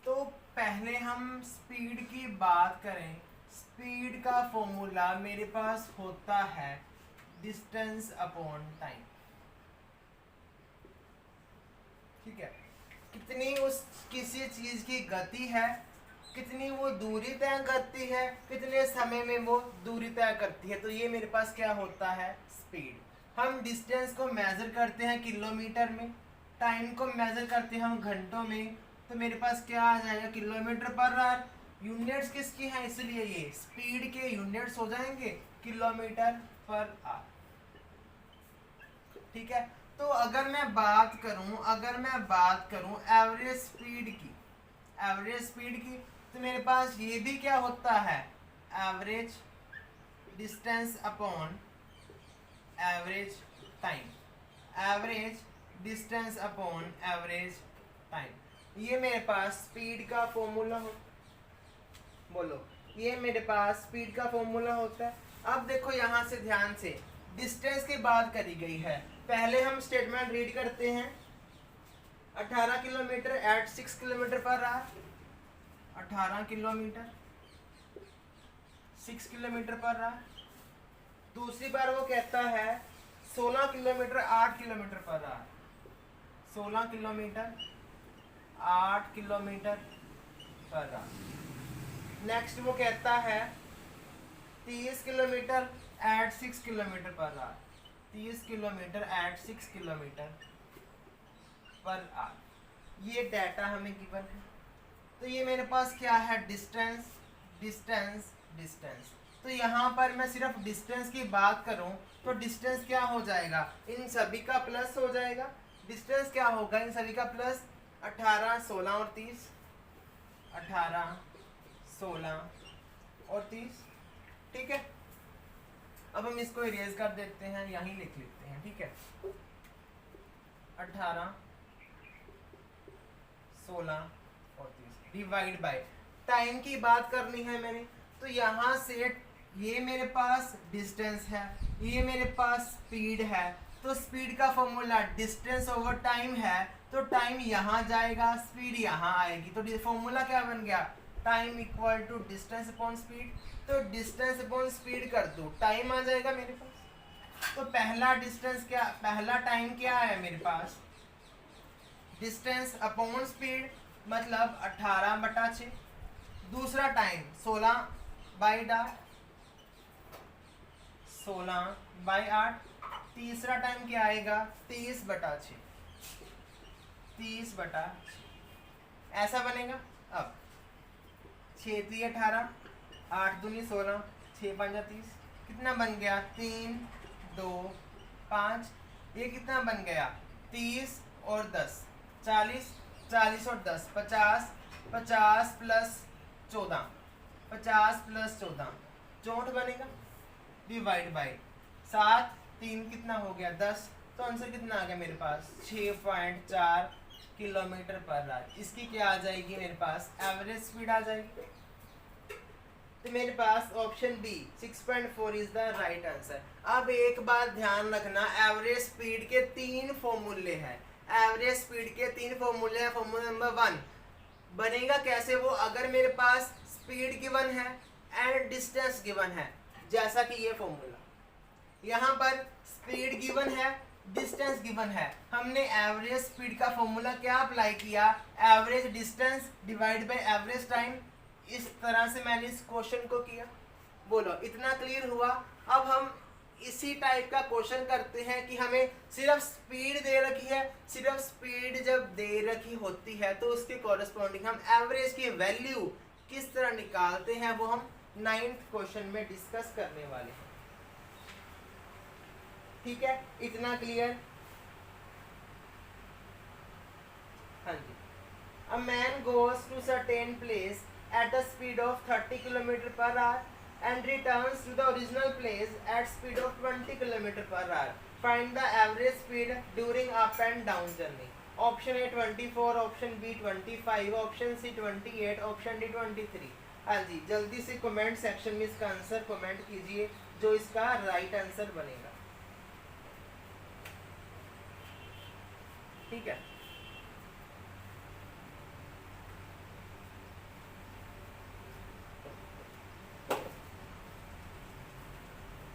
तो पहले हम स्पीड की बात करें। स्पीड का फॉर्मूला मेरे पास होता है डिस्टेंस अपॉन टाइम, ठीक है। कितनी उस किसी चीज की गति है, कितनी वो दूरी तय करती है, कितने समय में वो दूरी तय करती है, तो ये मेरे पास क्या होता है, स्पीड। हम डिस्टेंस को मेजर करते हैं किलोमीटर में, टाइम को मेजर करते हैं हम घंटों में, तो मेरे पास क्या आ जाएगा, किलोमीटर पर आवर। यूनिट्स किसकी हैं, इसलिए ये स्पीड के यूनिट्स हो जाएंगे किलोमीटर पर आवर, ठीक है। तो अगर मैं बात करूं एवरेज स्पीड की, तो मेरे पास ये भी क्या होता है, average distance upon average time, average distance upon average time. ये मेरे पास स्पीड का फॉर्मूला हो, बोलो, ये मेरे पास स्पीड का फॉर्मूला होता है। अब देखो यहाँ से ध्यान से, डिस्टेंस की बात करी गई है। पहले हम स्टेटमेंट रीड करते हैं, 18 kilometre at 6 kilometre per hour, 18 kilometre 6 kilometre per hour. दूसरी बार वो कहता है 16 kilometre 8 kilometre per hour, 16 kilometre 8 kilometre per hour. Next वो कहता है 30 kilometre at 6 kilometre per hour, 30 kilometre at 6 kilometre per hour. ये डाटा हमें गिवन है। तो ये मेरे पास क्या है, डिस्टेंस डिस्टेंस डिस्टेंस। तो यहाँ पर मैं सिर्फ डिस्टेंस की बात करूँ तो डिस्टेंस क्या हो जाएगा, इन सभी का प्लस हो जाएगा। डिस्टेंस क्या होगा, इन सभी का प्लस, 18 16 और 30, 18 16 और 30, ठीक है। अब हम इसको इरेज कर देते हैं, यहीं लिख लेते हैं, ठीक है। 18 16 और 30 डिवाइड बाय टाइम की बात करनी है मैंने, तो यहाँ से ये मेरे पास डिस्टेंस है, ये मेरे पास स्पीड है। तो स्पीड का फॉर्मूला डिस्टेंस ओवर टाइम है, तो टाइम यहाँ जाएगा, स्पीड यहाँ आएगी। तो फॉर्मूला क्या बन गया, time equal to distance upon speed. तो डिस्टेंस अपॉन स्पीड कर दो, टाइम आ जाएगा मेरे पास। तो पहला डिस्टेंस क्या, पहला टाइम क्या है मेरे पास, डिस्टेंस अपॉन स्पीड मतलब 18/6। दूसरा टाइम 16/8, 16/8। तीसरा टाइम क्या आएगा, 30/6, 30/6 ऐसा बनेगा। अब 6 3 18, 8 दूनी 16, 6 5 30, कितना बन गया, 3 2 5। ये कितना बन गया, 30 और 10 40, 40 और 10 50, 50 प्लस 14, 50 प्लस 14 64 बनेगा। डिवाइड बाई 7, 3 कितना हो गया 10। तो आंसर कितना आ गया मेरे पास, 6.4 किलोमीटर पर आवर। इसकी क्या आ जाएगी मेरे पास, एवरेज स्पीड आ जाएगी। तो मेरे पास option B 6.4 is the right answer. अब एक बात ध्यान रखना, एवरेज स्पीड के 3 फॉर्मूले हैं। एवरेज स्पीड के 3 फॉर्मूले हैं। फॉर्मूला नंबर 1 बनेगा कैसे वो, अगर मेरे पास स्पीड गिवन है एंड डिस्टेंस गिवन है, जैसा कि ये फॉर्मूला, यहाँ पर स्पीड गिवन है, डिस्टेंस गिवन है। हमने एवरेज स्पीड का फॉर्मूला क्या अप्लाई किया, average distance divide by average time. इस तरह से मैंने इस क्वेश्चन को किया। बोलो, इतना क्लियर हुआ। अब हम इसी टाइप का क्वेश्चन करते हैं कि हमें सिर्फ स्पीड दे रखी है। सिर्फ स्पीड जब दे रखी होती है तो उसके कॉरेस्पॉन्डिंग हम एवरेज की वैल्यू किस तरह निकालते हैं, वो हम 9th क्वेश्चन में डिस्कस करने वाले हैं। ठीक है, इतना क्लियर। हाँ जी, A man goes to certain place at a speed of 30 km per hour and returns to the original place at speed of 20 km per hour. Find the average speed during up and down journey. Option A 24, option B 25, option C 28, option D 23। हाँ जी, जल्दी से comment section में इसका answer comment कीजिए जो इसका right answer बनेगा। ठीक है,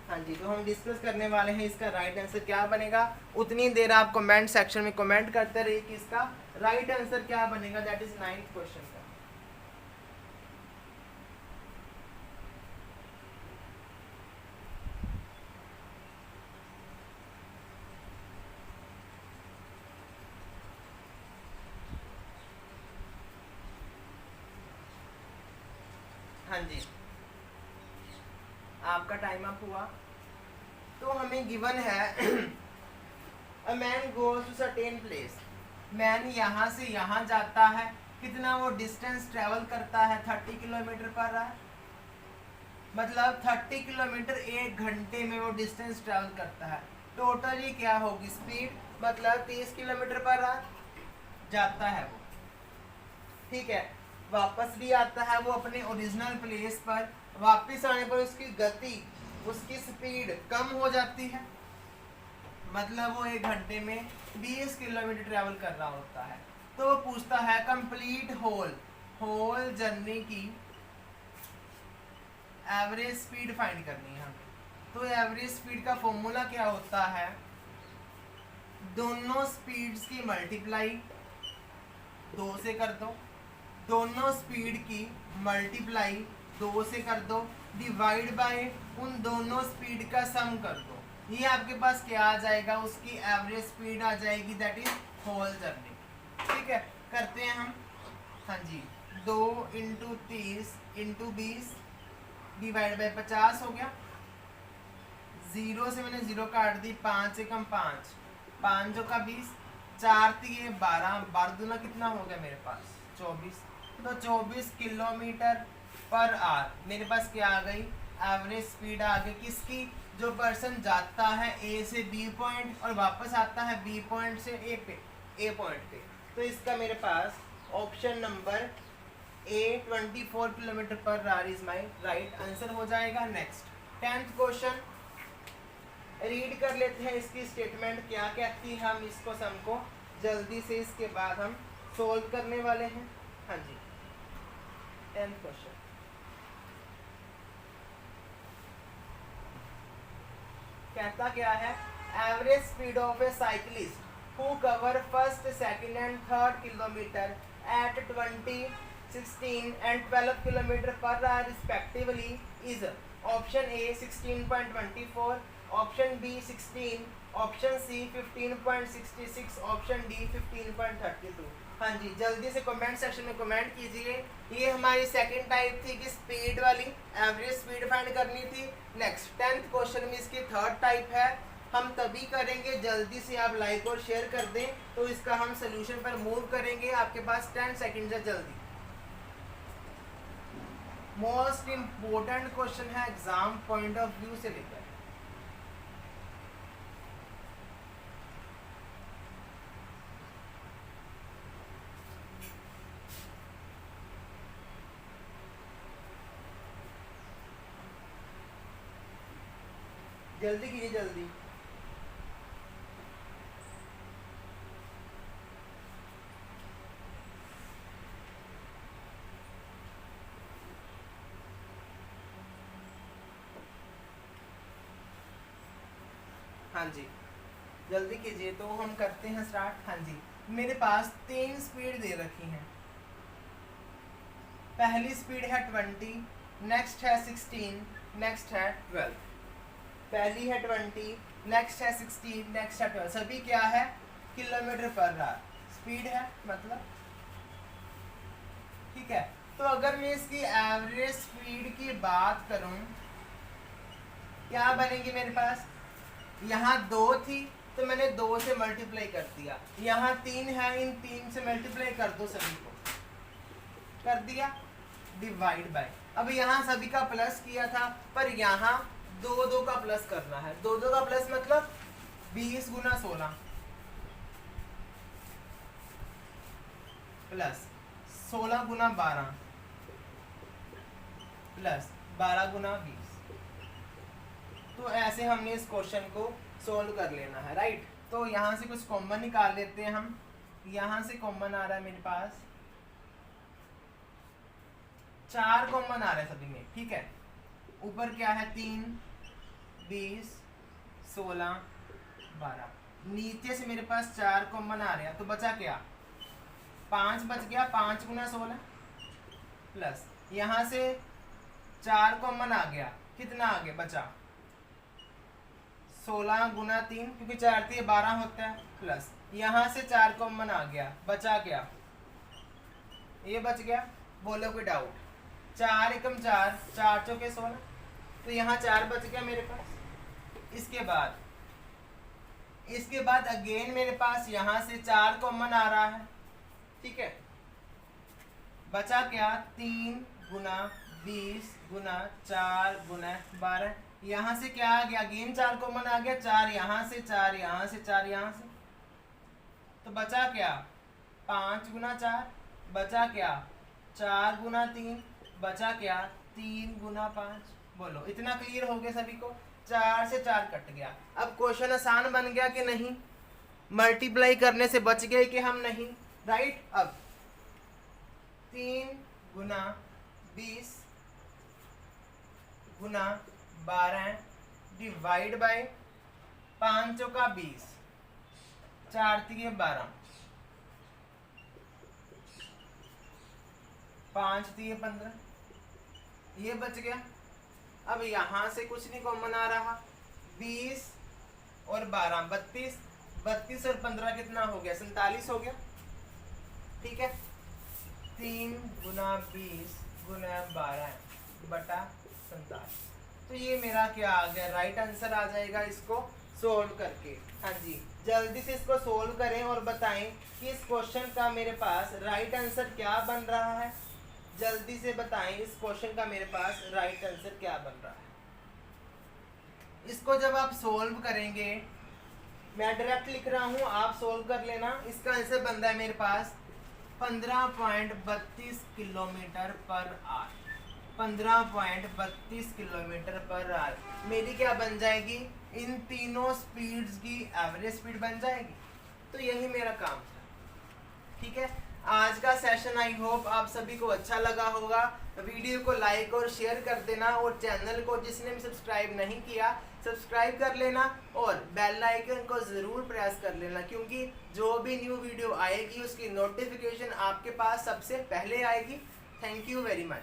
हाँ जी, तो हम डिस्कस करने वाले हैं इसका राइट आंसर क्या बनेगा। उतनी देर आप कमेंट सेक्शन में कमेंट करते रहिए कि इसका राइट आंसर क्या बनेगा। दैट इज 9th क्वेश्चन का। हाँ जी, आपका टाइम अप हुआ। तो हमें गिवन है a man goes to certain place. Man यहाँ से यहाँ जाता है, कितना वो डिस्टेंस ट्रेवल करता है 30 किलोमीटर पर आवर, मतलब 30 किलोमीटर 1 घंटे में वो डिस्टेंस ट्रेवल करता है। टोटल ये क्या होगी स्पीड, मतलब 30 किलोमीटर पर आवर जाता है वो। ठीक है, वापस भी आता है वो अपने ओरिजिनल प्लेस पर। वापस आने पर उसकी गति, उसकी स्पीड कम हो जाती है, मतलब वो 1 घंटे में 20 किलोमीटर ट्रैवल कर रहा होता है। तो वो पूछता है कंप्लीट होल जर्नी की एवरेज स्पीड फाइंड करनी है हमें। तो एवरेज स्पीड का फॉर्मूला क्या होता है, दोनों स्पीड्स की मल्टीप्लाई 2 से कर दो, दोनों स्पीड की मल्टीप्लाई 2 से कर दो, डिवाइड बाय उन दोनों स्पीड का सम कर दो। ये आपके पास क्या आ जाएगा, उसकी एवरेज स्पीड आ जाएगी, दैट इज होल जर्नी। ठीक है, करते हैं हम। हाँ जी, 2 × 30 × 20 डिवाइड बाय 50 हो गया। 0 से मैंने 0 काट दी, 5 से कम 5, 5 जो का 20, 4 3 12, 12 दूना कितना हो गया मेरे पास 24। तो 24 किलोमीटर पर आवर मेरे पास क्या आ गई, एवरेज स्पीड आ गई किसकी, जो पर्सन जाता है ए से बी पॉइंट और वापस आता है बी पॉइंट से ए पॉइंट पे। तो इसका मेरे पास option number A 24 kilometre per hour is my right answer हो जाएगा। नेक्स्ट 10th क्वेश्चन रीड कर लेते हैं, इसकी स्टेटमेंट क्या कहती है, हम इसको सम को जल्दी से इसके बाद हम सोल्व करने वाले हैं। हाँ जी, 10th क्वेश्चन कहता क्या है, average speed of a cyclist who cover first second and third kilometre at 20 16 and 12 kilometre per hour respectively is option A 16.24, option B 16, option C 15.66, option D 15.32। हाँ जी, जल्दी से कमेंट सेक्शन में comment कीजिए। ये हमारी सेकंड टाइप थी कि स्पीड वाली एवरेज स्पीड फाइंड करनी थी। नेक्स्ट 10th क्वेश्चन में इसकी थर्ड टाइप है, हम तभी करेंगे जल्दी से आप लाइक और शेयर कर दें तो इसका हम सोल्यूशन पर मूव करेंगे। आपके पास 10 सेकंड है, जल्दी। मोस्ट इम्पोर्टेंट क्वेश्चन है एग्जाम पॉइंट ऑफ व्यू से लेकर। जल्दी कीजिए, जल्दी। हाँ जी, जल्दी कीजिए। तो हम करते हैं स्टार्ट। हाँ जी, मेरे पास 3 स्पीड दे रखी हैं। पहली स्पीड है 20, नेक्स्ट है 16, नेक्स्ट है 12। पहली है 20, नेक्स्ट है 16, नेक्स्ट है 12। सभी क्या है, किलोमीटर पर आवर स्पीड है मतलब। ठीक है, तो अगर मैं इसकी एवरेज स्पीड की बात करूं, क्या बनेगी मेरे पास, यहाँ 2 थी तो मैंने 2 से मल्टीप्लाई कर दिया, यहाँ 3 है, इन 3 से मल्टीप्लाई कर दो सभी को, कर दिया, डिवाइड बाय। अब यहाँ सभी का प्लस किया था, पर यहाँ 2 का प्लस करना है। 2 का प्लस मतलब 20 गुना 16 प्लस 16 गुना 12 प्लस 12 गुना 20। तो ऐसे हमने इस क्वेश्चन को सोल्व कर लेना है, राइट। तो यहाँ से कुछ कॉमन निकाल लेते हैं हम। यहाँ से कॉमन आ रहा है मेरे पास 4 कॉमन आ रहा है सभी में, ठीक है। ऊपर क्या है 3, 20, 16, 12। नीचे से मेरे पास 4 कॉमन आ रहे हैं, तो बचा क्या 5 बच गया। 5 गुना 16 प्लस यहाँ से 4 कॉमन आ गया, कितना आ गया बचा 16 गुना 3, क्योंकि 4 3 12 होता है, प्लस यहाँ से 4 कॉमन आ गया, बचा क्या ये बच गया। बोलो कोई डाउट। 4 एकम 4, 4 चौके 16, तो यहाँ 4 बच गया मेरे पास। इसके बाद अगेन मेरे पास यहाँ से 4 कॉमन आ रहा है, ठीक है। बचा क्या 3 गुना 20 गुना 4 गुना 12। यहाँ से क्या आ गया अगेन 4 कॉमन आ गया, 4 यहाँ से 4 यहाँ से 4 यहाँ से, तो बचा क्या 5 गुना 4, बचा क्या 4 गुना 3, बचा क्या 3 गुना 5। बोलो इतना क्लियर हो गया सभी को। 4 से 4 कट गया। अब क्वेश्चन आसान बन गया कि नहीं, मल्टीप्लाई करने से बच गए कि हम नहीं, राइट। अब 3 गुना 20 गुना 12 डिवाइड बाय 5 चौका 20, 4 3 12, 5 3 15, ये बच गया। अब यहाँ से कुछ नहीं कॉमन आ रहा, 20 और 12 32, 32 और 15 कितना हो गया 47 हो गया, ठीक है। 3 गुना 20 गुना 12 बटा 47। तो ये मेरा क्या आ गया राइट आंसर आ जाएगा इसको सोल्व करके। हाँ जी, जल्दी से इसको सोल्व करें और बताएं कि इस क्वेश्चन का मेरे पास राइट आंसर क्या बन रहा है। जल्दी से बताएं इस क्वेश्चन का मेरे पास राइट आंसर क्या बन रहा है। इसको जब आप सोल्व करेंगे, मैं डायरेक्ट लिख रहा हूँ, आप सोल्व कर लेना। इसका आंसर बन रहा है मेरे पास 15.32 kilometre per our. 15.32 kilometre per our मेरी क्या बन जाएगी, इन तीनों स्पीड्स की एवरेज स्पीड बन जाएगी। तो यही मेरा काम था, ठीक है। आज का सेशन आई होप आप सभी को अच्छा लगा होगा। वीडियो को लाइक और शेयर कर देना, और चैनल को जिसने भी सब्सक्राइब नहीं किया सब्सक्राइब कर लेना, और बेल आइकन को ज़रूर प्रेस कर लेना, क्योंकि जो भी न्यू वीडियो आएगी उसकी नोटिफिकेशन आपके पास सबसे पहले आएगी। Thank you very much.